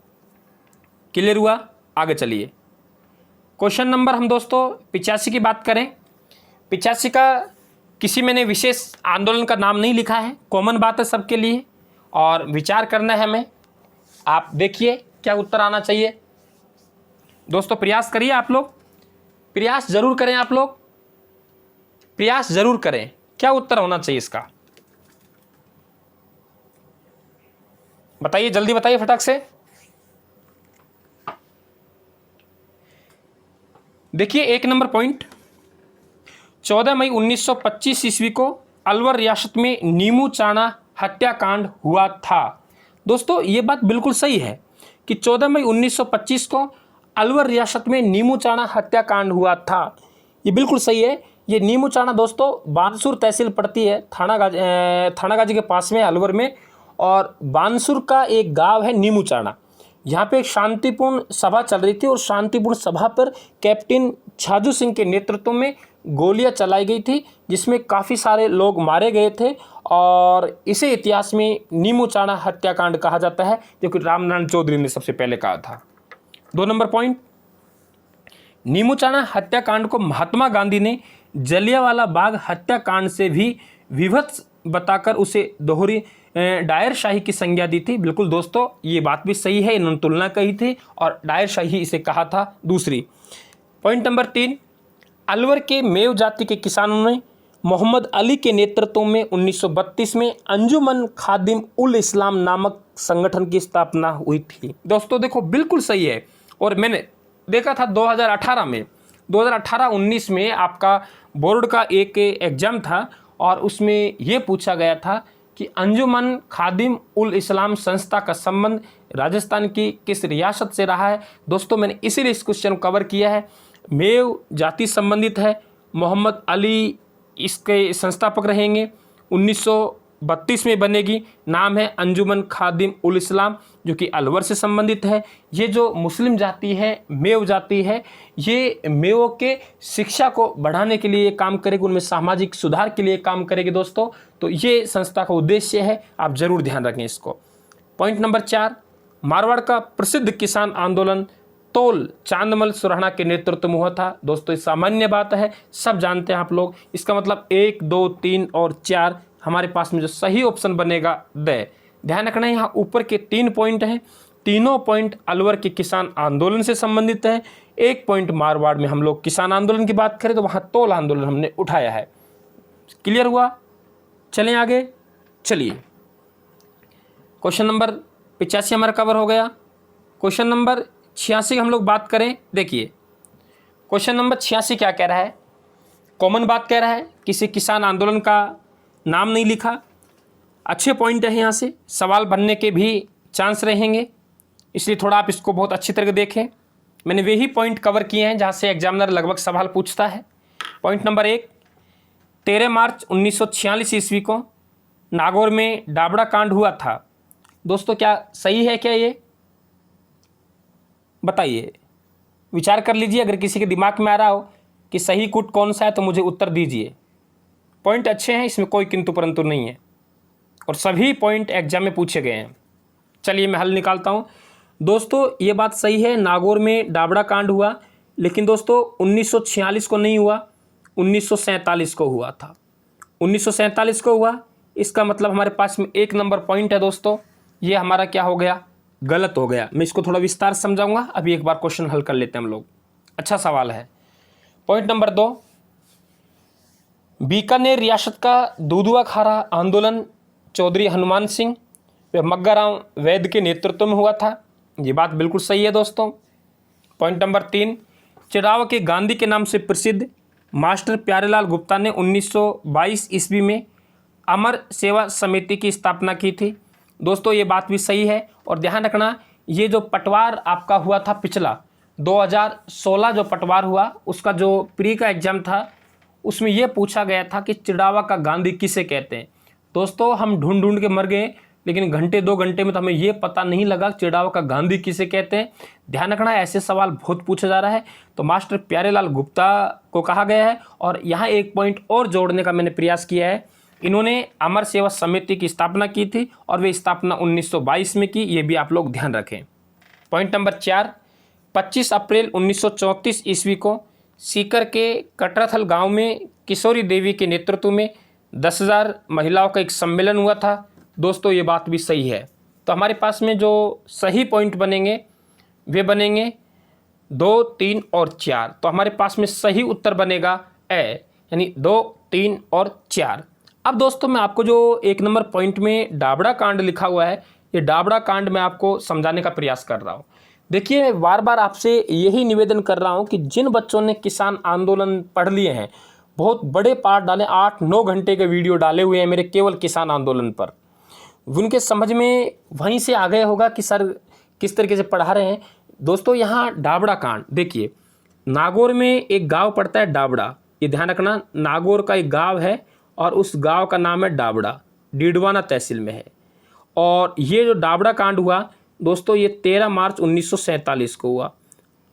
क्लियर हुआ? आगे चलिए। क्वेश्चन नंबर हम दोस्तों 85 की बात करें। 85 का किसी मैंने विशेष आंदोलन का नाम नहीं लिखा है, कॉमन बात है सबके लिए और विचार करना है हमें। आप देखिए क्या उत्तर आना चाहिए दोस्तों। प्रयास करिए आप लोग, प्रयास जरूर करें आप लोग, प्रयास जरूर करें। क्या उत्तर होना चाहिए इसका? बताइए, जल्दी बताइए फटाक से। देखिए 1 नंबर पॉइंट, 14 मई 1925 ईस्वी को अलवर रियासत में नीमू चाणा हत्याकांड हुआ था। दोस्तों ये बात बिल्कुल सही है कि 14 मई 1925 को अलवर रियासत में नीमू चाणा हत्याकांड हुआ था। ये बिल्कुल सही है। ये नीमू चाणा दोस्तों बानसूर तहसील पड़ती है, थानागाजी के पास में अलवर में, और बानसूर का एक गांव है नीमू चाणा। यहाँ पे एक शांतिपूर्ण सभा चल रही थी और शांतिपूर्ण सभा पर कैप्टन छाजू सिंह के नेतृत्व में गोलियां चलाई गई थी, जिसमें काफ़ी सारे लोग मारे गए थे और इसे इतिहास में नीमू चाणा हत्याकांड कहा जाता है, जो कि रामनारायण चौधरी ने सबसे पहले कहा था। 2 नंबर पॉइंट, नीमू चाणा हत्याकांड को महात्मा गांधी ने जलियांवाला बाग हत्याकांड से भी विभत्स बताकर उसे दोहरी डायरशाही की संज्ञा दी थी। बिल्कुल दोस्तों ये बात भी सही है, इन्होंने तुलना कही थी और डायरशाही इसे कहा था। दूसरी पॉइंट नंबर 3, अलवर के मेव जाति के किसानों ने मोहम्मद अली के नेतृत्व में 1932 में अंजुमन खादिम उल इस्लाम नामक संगठन की स्थापना हुई थी। दोस्तों देखो बिल्कुल सही है। और मैंने देखा था 2018-19 में आपका बोर्ड का एक एग्जाम था और उसमें ये पूछा गया था कि अंजुमन खादिम उल इस्लाम संस्था का संबंध राजस्थान की किस रियासत से रहा है। दोस्तों मैंने इसीलिए इस क्वेश्चन को कवर किया है। मेव जाति संबंधित है, मोहम्मद अली इसके संस्थापक रहेंगे, 1932 में बनेगी, नाम है अंजुमन खादिम उल इस्लाम, जो कि अलवर से संबंधित है। ये जो मुस्लिम जाति है, मेव जाति है, ये मेवों के शिक्षा को बढ़ाने के लिए काम करेगी, उनमें सामाजिक सुधार के लिए काम करेगी दोस्तों। तो ये संस्था का उद्देश्य है, आप जरूर ध्यान रखें इसको। पॉइंट नंबर 4, मारवाड़ का प्रसिद्ध किसान आंदोलन तोल चांदमल सुरहाना के नेतृत्व में हुआ था। दोस्तों ये सामान्य बात है, सब जानते हैं आप लोग। इसका मतलब 1, 2, 3 और 4 हमारे पास में जो सही ऑप्शन बनेगा द। ध्यान रखना है यहाँ ऊपर के 3 पॉइंट हैं, तीनों पॉइंट अलवर के किसान आंदोलन से संबंधित है। 1 पॉइंट मारवाड़ में हम लोग किसान आंदोलन की बात करें तो वहाँ तोल आंदोलन हमने उठाया है। क्लियर हुआ? चलें आगे। चलिए क्वेश्चन नंबर 85 हमारा कवर हो गया। क्वेश्चन नंबर 86 हम लोग बात करें। देखिए क्वेश्चन नंबर 86 क्या कह रहा है? कॉमन बात कह रहा है, किसी किसान आंदोलन का नाम नहीं लिखा। अच्छे पॉइंट है, यहाँ से सवाल बनने के भी चांस रहेंगे, इसलिए थोड़ा आप इसको बहुत अच्छी तरह देखें। मैंने वही पॉइंट कवर किए हैं जहाँ से एग्जामिनर लगभग सवाल पूछता है। पॉइंट नंबर 1, 13 मार्च 1946 ईस्वी को नागौर में डाबड़ा कांड हुआ था। दोस्तों क्या सही है क्या? ये बताइए, विचार कर लीजिए। अगर किसी के दिमाग में आ रहा हो कि सही कुट कौन सा है तो मुझे उत्तर दीजिए। पॉइंट अच्छे हैं, इसमें कोई किंतु परंतु नहीं है और सभी पॉइंट एग्जाम में पूछे गए हैं। चलिए मैं हल निकालता हूं। दोस्तों ये बात सही है, नागौर में डाबड़ा कांड हुआ, लेकिन दोस्तों 1946 को नहीं हुआ, 1947 को हुआ था। 1947 को हुआ, इसका मतलब हमारे पास में 1 नंबर पॉइंट है दोस्तों। ये हमारा क्या हो गया? गलत हो गया। मैं इसको थोड़ा विस्तार से समझाऊंगा। अभी एक बार क्वेश्चन हल कर लेते हैं हम लोग। अच्छा सवाल है। पॉइंट नंबर 2, बीकानेर रियासत का दूधुआ खारा आंदोलन चौधरी हनुमान सिंह व मग्गाराम वैद के नेतृत्व में हुआ था। ये बात बिल्कुल सही है दोस्तों। पॉइंट नंबर 3, चिड़ावा के गांधी के नाम से प्रसिद्ध मास्टर प्यारेलाल गुप्ता ने 1922 ईस्वी में अमर सेवा समिति की स्थापना की थी। दोस्तों ये बात भी सही है। और ध्यान रखना, ये जो पटवार आपका हुआ था पिछला 2016 जो पटवार हुआ, उसका जो प्री का एग्जाम था उसमें यह पूछा गया था कि चिड़ावा का गांधी किसे कहते हैं। दोस्तों हम ढूंढ ढूंढ के मर गए, लेकिन घंटे 2 घंटे में तो हमें ये पता नहीं लगा चिड़ावा का गांधी किसे कहते हैं। ध्यान रखना, ऐसे सवाल बहुत पूछा जा रहा है। तो मास्टर प्यारेलाल गुप्ता को कहा गया है। और यहाँ एक पॉइंट और जोड़ने का मैंने प्रयास किया है। इन्होंने अमर सेवा समिति की स्थापना की थी और वे स्थापना 1922 में की, ये भी आप लोग ध्यान रखें। पॉइंट नंबर 4, 25 अप्रैल 1934 ईस्वी को सीकर के कटराथल गांव में किशोरी देवी के नेतृत्व में 10,000 महिलाओं का एक सम्मेलन हुआ था। दोस्तों ये बात भी सही है। तो हमारे पास में जो सही पॉइंट बनेंगे वे बनेंगे 2, 3 और 4। तो हमारे पास में सही उत्तर बनेगा ए, यानी 2, 3 और 4। अब दोस्तों मैं आपको जो 1 नंबर पॉइंट में डाबड़ा कांड लिखा हुआ है, ये डाबड़ा कांड मैं आपको समझाने का प्रयास कर रहा हूँ। देखिए मैं बार बार आपसे यही निवेदन कर रहा हूँ कि जिन बच्चों ने किसान आंदोलन पढ़ लिए हैं, बहुत बड़े पाठ डाले, 8-9 घंटे के वीडियो डाले हुए हैं मेरे केवल किसान आंदोलन पर, उनके समझ में वहीं से आ गया होगा कि सर किस तरीके से पढ़ा रहे हैं। दोस्तों यहाँ डाबड़ा कांड देखिए, नागौर में एक गांव पड़ता है डाबड़ा, ये ध्यान रखना, नागौर का एक गांव है और उस गांव का नाम है डाबड़ा, डीडवाना तहसील में है। और ये जो डाबड़ा कांड हुआ दोस्तों, ये 13 मार्च 1947 को हुआ,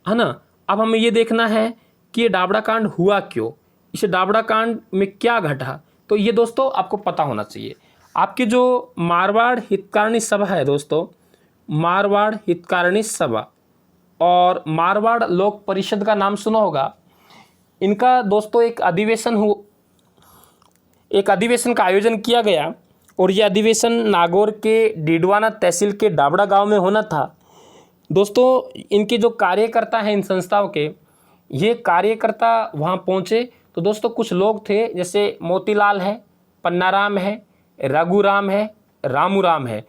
है ना। अब हमें ये देखना है कि ये डाबड़ा कांड हुआ क्यों, इस डाबड़ा कांड में क्या घटा, तो ये दोस्तों आपको पता होना चाहिए। आपके जो मारवाड़ हितकारिणी सभा है दोस्तों, मारवाड़ हितकारिणी सभा और मारवाड़ लोक परिषद का नाम सुना होगा, इनका दोस्तों एक अधिवेशन का आयोजन किया गया और ये अधिवेशन नागौर के डीडवाना तहसील के डाबड़ा गांव में होना था। दोस्तों इनके जो कार्यकर्ता हैं इन संस्थाओं के, ये कार्यकर्ता वहाँ पहुँचे तो दोस्तों कुछ लोग थे, जैसे मोतीलाल है, पन्नाराम है, रघुराम है, रामू राम है।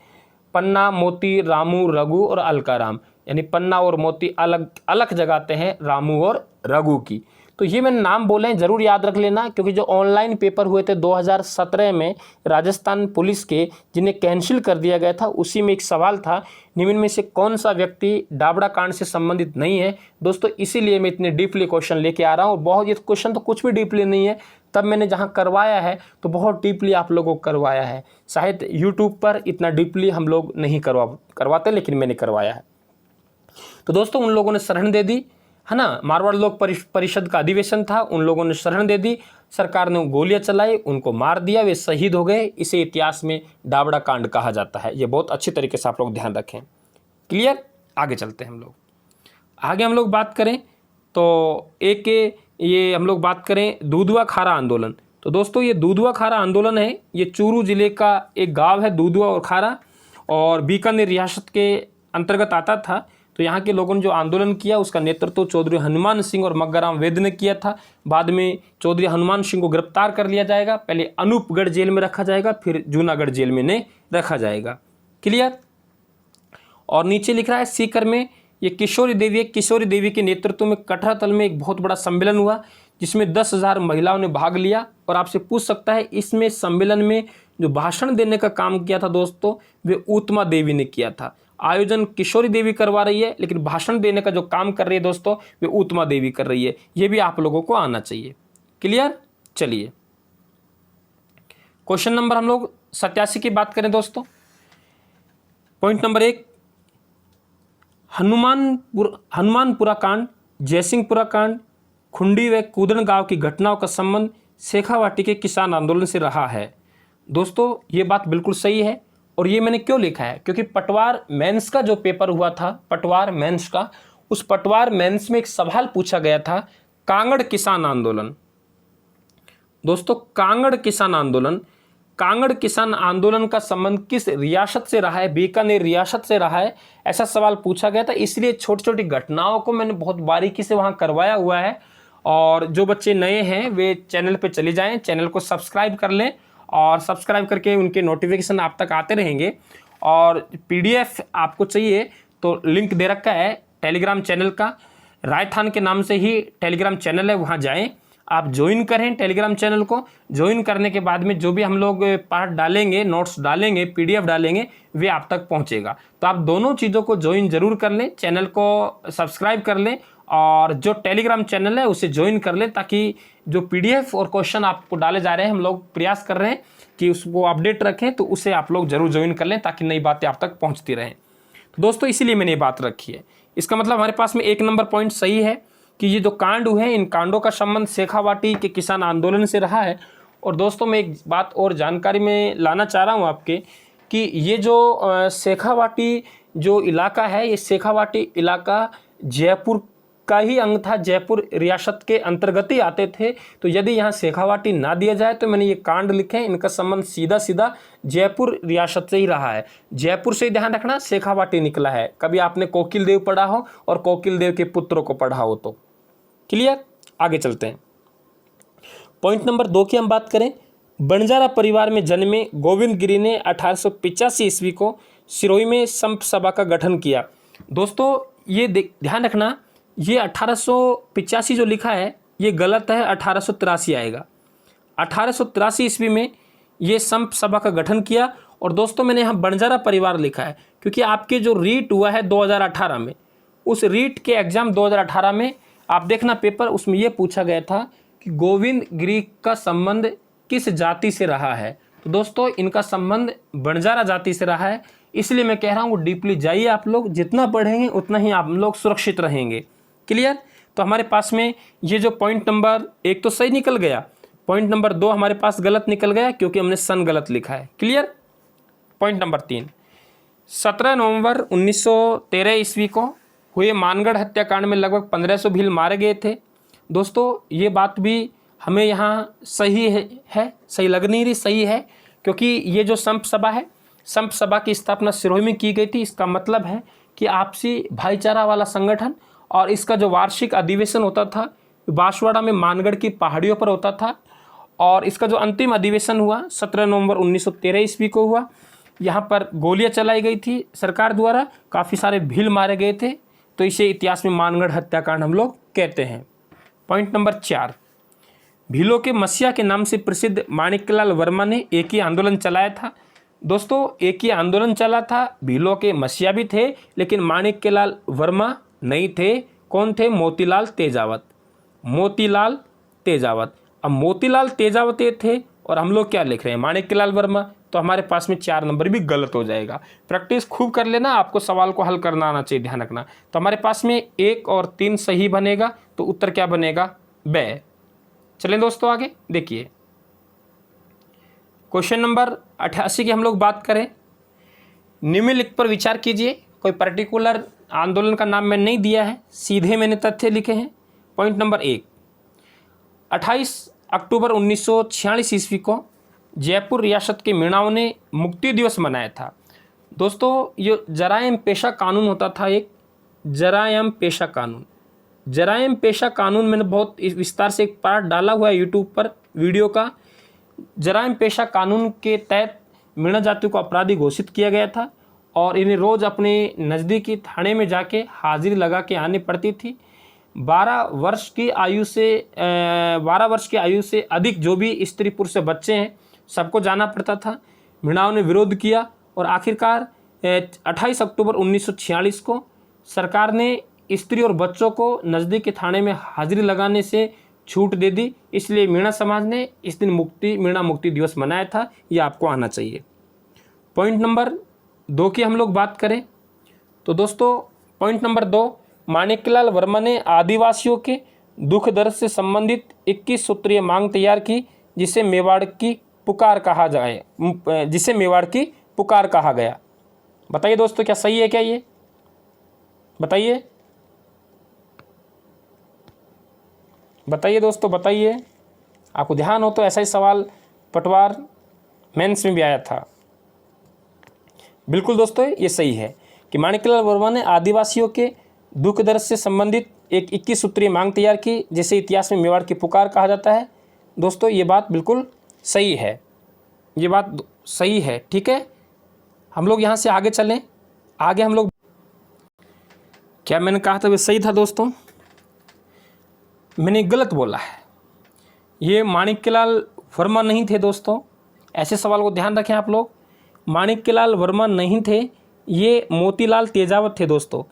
पन्ना, मोती, रामू, रघु और अलकाराम, यानी पन्ना और मोती अलग अलग जगाते हैं रामू और रघु की। तो ये मैंने नाम बोले हैं, ज़रूर याद रख लेना, क्योंकि जो ऑनलाइन पेपर हुए थे 2017 में राजस्थान पुलिस के, जिन्हें कैंसिल कर दिया गया था, उसी में एक सवाल था, निम्न में से कौन सा व्यक्ति डाबड़ा कांड से संबंधित नहीं है। दोस्तों इसीलिए मैं इतने डीपली क्वेश्चन लेके आ रहा हूँ। बहुत, ये क्वेश्चन तो कुछ भी डीपली नहीं है, तब मैंने जहाँ करवाया है तो बहुत डीपली आप लोगों को करवाया है। शायद यूट्यूब पर इतना डीपली हम लोग नहीं करवाते, लेकिन मैंने करवाया है। तो दोस्तों उन लोगों ने शरण दे दी, है ना। मारवाड़ लोक परिषद का अधिवेशन था, उन लोगों ने शरण दे दी, सरकार ने गोलियां चलाई, उनको मार दिया, वे शहीद हो गए। इसे इतिहास में डाबड़ा कांड कहा जाता है। ये बहुत अच्छी तरीके से आप लोग ध्यान रखें। क्लियर, आगे चलते हैं हम लोग। आगे हम लोग बात करें तो ये हम लोग बात करें दूधवा खारा आंदोलन। तो दोस्तों ये दूधवा खारा आंदोलन है, ये चूरू जिले का एक गाँव है दूधवा और खारा, और बीकानेर रियासत के अंतर्गत आता था। तो यहाँ के लोगों ने जो आंदोलन किया उसका नेतृत्व चौधरी हनुमान सिंह और मग्गाराम वैद्य ने किया था। बाद में चौधरी हनुमान सिंह को गिरफ्तार कर लिया जाएगा, पहले अनूपगढ़ जेल में रखा जाएगा, फिर जूनागढ़ जेल में नहीं रखा जाएगा। क्लियर। और नीचे लिख रहा है सीकर में ये किशोरी देवी के नेतृत्व में कटरातल में एक बहुत बड़ा सम्मेलन हुआ, जिसमें 10,000 महिलाओं ने भाग लिया। और आपसे पूछ सकता है इसमें सम्मेलन में जो भाषण देने का काम किया था दोस्तों, वे उत्तमा देवी ने किया था। आयोजन किशोरी देवी करवा रही है, लेकिन भाषण देने का जो काम कर रही है दोस्तों, वे उत्तमा देवी कर रही है। ये भी आप लोगों को आना चाहिए। क्लियर। चलिए क्वेश्चन नंबर हम लोग 87 की बात करें दोस्तों। पॉइंट नंबर 1, हनुमानपुरा कांड, जयसिंहपुरा कांड, खुंडी व कूदन गांव की घटनाओं का संबंध शेखावाटी के किसान आंदोलन से रहा है। दोस्तों ये बात बिल्कुल सही है। और ये मैंने क्यों लिखा है, क्योंकि पटवार मेंस का जो पेपर हुआ था, पटवार मेंस का, उस पटवार मेंस में एक सवाल पूछा गया था, कांगड़ किसान आंदोलन। दोस्तों कांगड़ किसान आंदोलन का संबंध किस रियासत से रहा है, बीकानेर रियासत से रहा है, ऐसा सवाल पूछा गया था। इसलिए छोटी छोटी घटनाओं को मैंने बहुत बारीकी से वहाँ करवाया हुआ है। और जो बच्चे नए हैं वे चैनल पे चले जाएं, चैनल को सब्सक्राइब कर लें, और सब्सक्राइब करके उनके नोटिफिकेशन आप तक आते रहेंगे। और पीडीएफ आपको चाहिए तो लिंक दे रखा है टेलीग्राम चैनल का, रायथान के नाम से ही टेलीग्राम चैनल है, वहाँ जाएं, आप ज्वाइन करें टेलीग्राम चैनल को। ज्वाइन करने के बाद में जो भी हम लोग पार्ट डालेंगे, नोट्स डालेंगे, पीडीएफ डालेंगे, वे आप तक पहुँचेगा। तो आप दोनों चीज़ों को ज्वाइन जरूर कर लें, चैनल को सब्सक्राइब कर लें और जो टेलीग्राम चैनल है उसे ज्वाइन कर लें, ताकि जो पीडीएफ और क्वेश्चन आपको डाले जा रहे हैं, हम लोग प्रयास कर रहे हैं कि उसको अपडेट रखें, तो उसे आप लोग जरूर ज्वाइन कर लें ताकि नई बातें आप तक पहुँचती रहें। तो दोस्तों इसीलिए मैंने ये बात रखी है। इसका मतलब हमारे पास में 1 नंबर पॉइंट सही है कि ये जो कांड हुए हैं, इन कांडों का संबंध शेखावाटी के किसान आंदोलन से रहा है। और दोस्तों मैं एक बात और जानकारी में लाना चाह रहा हूँ आपके, कि ये जो शेखावाटी जो इलाका है, ये शेखावाटी इलाका जयपुर का ही अंग था, जयपुर रियासत के अंतर्गत ही आते थे। तो यदि यहाँ शेखावाटी ना दिया जाए तो मैंने ये कांड लिखे हैं, इनका संबंध सीधा सीधा जयपुर रियासत से ही रहा है। जयपुर से ध्यान रखना, शेखावाटी निकला है। कभी आपने कोकिल देव पढ़ा हो और कोकिल देव के पुत्रों को पढ़ा हो तो क्लियर। आगे चलते हैं। पॉइंट नंबर 2 की हम बात करें। बंजारा परिवार में जन्मे गोविंद गिरी ने 1885 ईस्वी को सिरोही में संप सभा का गठन किया। दोस्तों ये ध्यान रखना, ये 1885 जो लिखा है ये गलत है, 1883 आएगा। 1883 ईस्वी में ये संप सभा का गठन किया। और दोस्तों मैंने यहाँ बंजारा परिवार लिखा है क्योंकि आपके जो रीट हुआ है 2018 में, उस रीट के एग्जाम 2018 में आप देखना पेपर, उसमें ये पूछा गया था कि गोविंद गिरी का संबंध किस जाति से रहा है। तो दोस्तों इनका संबंध बंजारा जाति से रहा है। इसलिए मैं कह रहा हूँ डीपली जाइए, आप लोग जितना पढ़ेंगे उतना ही आप लोग सुरक्षित रहेंगे। क्लियर। तो हमारे पास में ये जो पॉइंट नंबर 1 तो सही निकल गया, पॉइंट नंबर 2 हमारे पास गलत निकल गया क्योंकि हमने सन गलत लिखा है। क्लियर। पॉइंट नंबर 3, 17 नवंबर 1913 ईस्वी को हुए मानगढ़ हत्याकांड में लगभग 1500 भील मारे गए थे। दोस्तों ये बात भी हमें यहाँ सही है, सही लग नहीं रही, सही है क्योंकि ये जो संप सभा है, संप सभा की स्थापना सिरोही में की गई थी। इसका मतलब है कि आपसी भाईचारा वाला संगठन, और इसका जो वार्षिक अधिवेशन होता था बांसवाड़ा में मानगढ़ की पहाड़ियों पर होता था। और इसका जो अंतिम अधिवेशन हुआ 17 नवंबर 1913 ईस्वी को हुआ। यहाँ पर गोलियां चलाई गई थी सरकार द्वारा, काफ़ी सारे भील मारे गए थे, तो इसे इतिहास में मानगढ़ हत्याकांड हम लोग कहते हैं। पॉइंट नंबर 4, भीलों के मसीहा के नाम से प्रसिद्ध माणिक्यलाल वर्मा ने एक ही आंदोलन चलाया था। दोस्तों एक ही आंदोलन चला था, भीलों के मसीहा भी थे लेकिन माणिक्यलाल वर्मा नहीं थे। कौन थे? मोतीलाल तेजावत। मोतीलाल तेजावत। अब मोतीलाल तेजावत ये थे और हम लोग क्या लिख रहे हैं? माणिक्यलाल वर्मा। तो हमारे पास में 4 नंबर भी गलत हो जाएगा। प्रैक्टिस खूब कर लेना, आपको सवाल को हल करना आना चाहिए, ध्यान रखना। तो हमारे पास में 1 और 3 सही बनेगा, तो उत्तर क्या बनेगा? ब। चलें दोस्तों आगे देखिए, क्वेश्चन नंबर 88 की हम लोग बात करें। निम्नलिखित पर विचार कीजिए। कोई पर्टिकुलर आंदोलन का नाम मैंने नहीं दिया है, सीधे मैंने तथ्य लिखे हैं। पॉइंट नंबर 1, 28 अक्टूबर 1946 ईस्वी को जयपुर रियासत के मीणाओं ने मुक्ति दिवस मनाया था। दोस्तों ये जराइम पेशा कानून होता था, एक जराइम पेशा कानून। जराइम पेशा कानून मैंने बहुत विस्तार से एक पार्ट डाला हुआ है यूट्यूब पर वीडियो का। जराइम पेशा कानून के तहत मीणा जाति को अपराधी घोषित किया गया था और इन्हें रोज़ अपने नज़दीकी थाने में जाके हाजिरी लगा के आनी पड़ती थी। 12 वर्ष की आयु से अधिक जो भी स्त्री पुरुष से बच्चे हैं सबको जाना पड़ता था। मीणाओं ने विरोध किया और आखिरकार 28 अक्टूबर 1946 को सरकार ने स्त्री और बच्चों को नज़दीकी थाने में हाजिरी लगाने से छूट दे दी। इसलिए मीणा समाज ने इस दिन मीणा मुक्ति दिवस मनाया था। ये आपको आना चाहिए। पॉइंट नंबर 2 की हम लोग बात करें तो दोस्तों पॉइंट नंबर 2, माणिक्यलाल वर्मा ने आदिवासियों के दुख दर्द से संबंधित 21 सूत्रीय मांग तैयार की जिसे मेवाड़ की पुकार कहा गया। बताइए दोस्तों क्या सही है क्या? ये बताइए दोस्तों, बताइए। आपको ध्यान हो तो ऐसा ही सवाल पटवार मेंस में भी आया था। बिल्कुल दोस्तों ये सही है कि माणिक्यलाल वर्मा ने आदिवासियों के दुख दर्द से संबंधित एक 21 सूत्रीय मांग तैयार की जिसे इतिहास में मेवाड़ की पुकार कहा जाता है। दोस्तों ये बात बिल्कुल सही है, ये बात सही है। ठीक है, हम लोग यहाँ से आगे चलें। आगे हम लोग, क्या मैंने कहा था वे सही था दोस्तों? मैंने गलत बोला है। ये माणिक्यलाल वर्मा नहीं थे दोस्तों, ऐसे सवाल को ध्यान रखें आप लोग। माणिक्यलाल वर्मा नहीं थे, ये मोतीलाल तेजावत थे दोस्तों।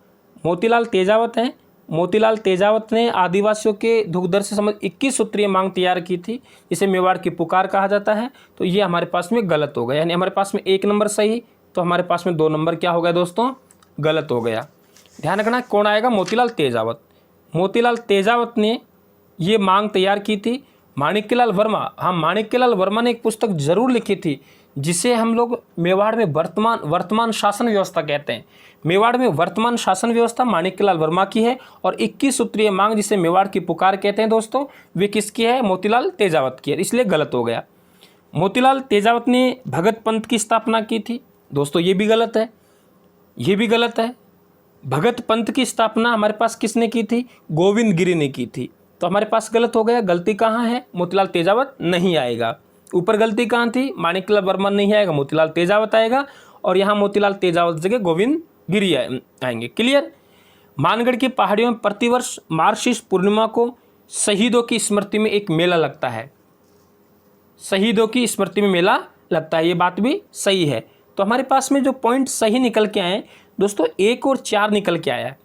मोतीलाल तेजावत हैं मोतीलाल तेजावत ने आदिवासियों के दुख दर्द से संबंधित 21 सूत्रीय मांग तैयार की थी, जिसे मेवाड़ की पुकार कहा जाता है। तो ये हमारे पास में गलत हो गया, यानी हमारे पास में 1 नंबर सही, तो हमारे पास में 2 नंबर क्या हो गया दोस्तों, गलत हो गया। ध्यान रखना कौन आएगा, मोतीलाल तेजावत। मोतीलाल तेजावत ने ये मांग तैयार की थी। माणिक्यलाल वर्मा, हाँ माणिक्यलाल वर्मा ने एक पुस्तक जरूर लिखी थी जिसे हम लोग मेवाड़ में वर्तमान शासन व्यवस्था कहते हैं। मेवाड़ में वर्तमान शासन व्यवस्था माणिक्यलाल वर्मा की है, और 21 सूत्रीय मांग जिसे मेवाड़ की पुकार कहते हैं दोस्तों, वे किसकी है, मोतीलाल तेजावत की है, इसलिए गलत हो गया। मोतीलाल तेजावत ने भगत पंथ की स्थापना की थी, दोस्तों ये भी गलत है, ये भी गलत है। भगत पंथ की स्थापना हमारे पास किसने की थी, गोविंद गिरी ने की थी, तो हमारे पास गलत हो गया। गलती कहाँ है, मोतीलाल तेजावत नहीं आएगा। ऊपर गलती कहाँ थी, माणिक्यलाल वर्मा नहीं आएगा, मोतीलाल तेजावत आएगा, और यहाँ मोतीलाल तेजावत जगह गोविंद गिरी आएंगे। क्लियर। मानगढ़ की पहाड़ियों में प्रतिवर्ष मार्गशीर्ष पूर्णिमा को शहीदों की स्मृति में एक मेला लगता है, शहीदों की स्मृति में मेला लगता है, ये बात भी सही है। तो हमारे पास में जो पॉइंट सही निकल के आए दोस्तों, 1 और 4 निकल के आया है।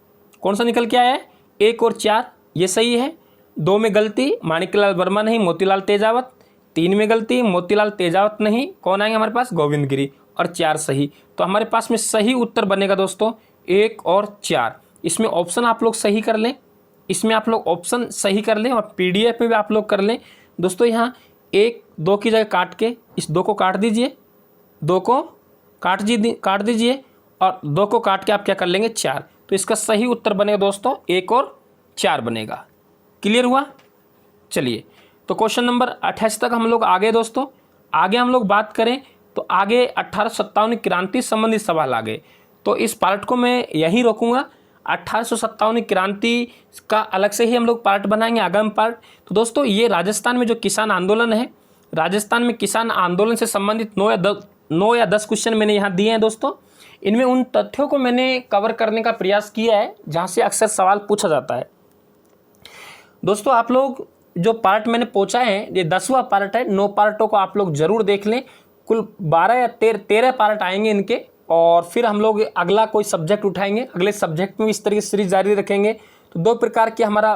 कौन सा निकल के आया है, 1 और 4, ये सही है। 2 में गलती, माणिक्यलाल वर्मा नहीं, मोतीलाल तेजावत। 3 में गलती, मोतीलाल तेजावत नहीं, कौन आएंगे हमारे पास, गोविंद गिरी, और 4 सही। तो हमारे पास में सही उत्तर बनेगा दोस्तों 1 और 4। इसमें ऑप्शन आप लोग सही कर लें, इसमें आप लोग ऑप्शन सही कर लें, और PDF में भी आप लोग कर लें दोस्तों। यहाँ 1 2 की जगह काट के इस 2 को काट दीजिए, 2 को काट दीजिए, और 2 को काट के आप क्या कर लेंगे, 4। तो इसका सही उत्तर बनेगा दोस्तों 1 और 4 बनेगा। क्लियर हुआ। चलिए, तो क्वेश्चन नंबर 28 तक हम लोग आगे दोस्तों। आगे हम लोग बात करें तो आगे 1857 क्रांति संबंधित सवाल आ गए, तो इस पार्ट को मैं यहीं रोकूंगा। 1857 क्रांति का अलग से ही हम लोग पार्ट बनाएंगे, आगामी पार्ट। तो दोस्तों ये राजस्थान में जो किसान आंदोलन है, राजस्थान में किसान आंदोलन से संबंधित 9 या 10 क्वेश्चन मैंने यहाँ दिए हैं दोस्तों। इनमें उन तथ्यों को मैंने कवर करने का प्रयास किया है जहाँ से अक्सर सवाल पूछा जाता है। दोस्तों आप लोग जो पार्ट मैंने पहुँचा है, ये 10वां पार्ट है, 9 पार्टों को आप लोग जरूर देख लें। कुल 12 या 13 पार्ट आएंगे इनके, और फिर हम लोग अगला कोई सब्जेक्ट उठाएंगे, अगले सब्जेक्ट में इस तरीके से सीरीज जारी रखेंगे। तो 2 प्रकार के हमारा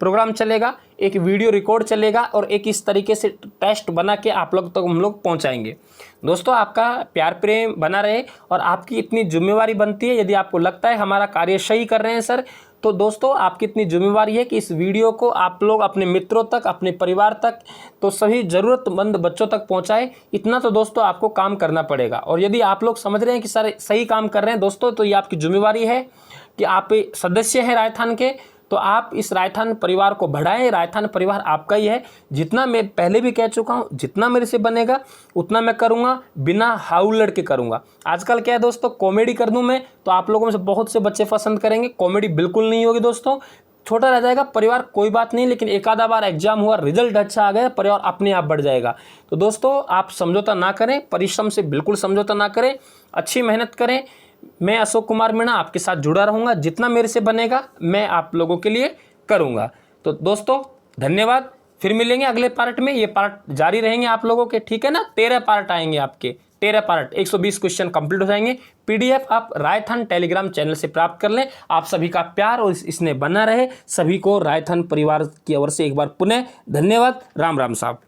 प्रोग्राम चलेगा, एक वीडियो रिकॉर्ड चलेगा, और एक इस तरीके से टेस्ट बना के आप लोग तक हम लोग पहुंचाएंगे। दोस्तों आपका प्यार प्रेम बना रहे, और आपकी इतनी जिम्मेवारी बनती है, यदि आपको लगता है हमारा कार्य सही कर रहे हैं सर, तो दोस्तों आपकी इतनी जिम्मेवारी है कि इस वीडियो को आप लोग अपने मित्रों तक, अपने परिवार तक, तो सभी ज़रूरतमंद बच्चों तक पहुंचाएं। इतना तो दोस्तों आपको काम करना पड़ेगा। और यदि आप लोग समझ रहे हैं कि सर सही काम कर रहे हैं दोस्तों, तो ये आपकी जिम्मेवारी है कि आप सदस्य हैं राजस्थान के, तो आप इस राजस्थान परिवार को बढ़ाएं। राजस्थान परिवार आपका ही है। जितना मैं पहले भी कह चुका हूं, जितना मेरे से बनेगा उतना मैं करूंगा, बिना हाउ लड़ के करूंगा। आजकल क्या है दोस्तों, कॉमेडी कर दूं मैं तो आप लोगों में से बहुत से बच्चे पसंद करेंगे। कॉमेडी बिल्कुल नहीं होगी दोस्तों, छोटा रह जाएगा परिवार, कोई बात नहीं, लेकिन एक आधा बार एग्जाम हुआ, रिजल्ट अच्छा आ गया, परिवार अपने आप बढ़ जाएगा। तो दोस्तों आप समझौता ना करें, परिश्रम से बिल्कुल समझौता ना करें, अच्छी मेहनत करें। मैं अशोक कुमार मीणा आपके साथ जुड़ा रहूंगा, जितना मेरे से बनेगा मैं आप लोगों के लिए करूंगा। तो दोस्तों धन्यवाद, फिर मिलेंगे अगले पार्ट में। ये पार्ट जारी रहेंगे आप लोगों के, ठीक है ना। 13 पार्ट आएंगे आपके, 13 पार्ट, 120 क्वेश्चन कंप्लीट हो जाएंगे। PDF आप रायथन टेलीग्राम चैनल से प्राप्त कर लें। आप सभी का प्यार और इसने बना रहे। सभी को रायथन परिवार की ओर से एक बार पुनः धन्यवाद। राम राम साहब।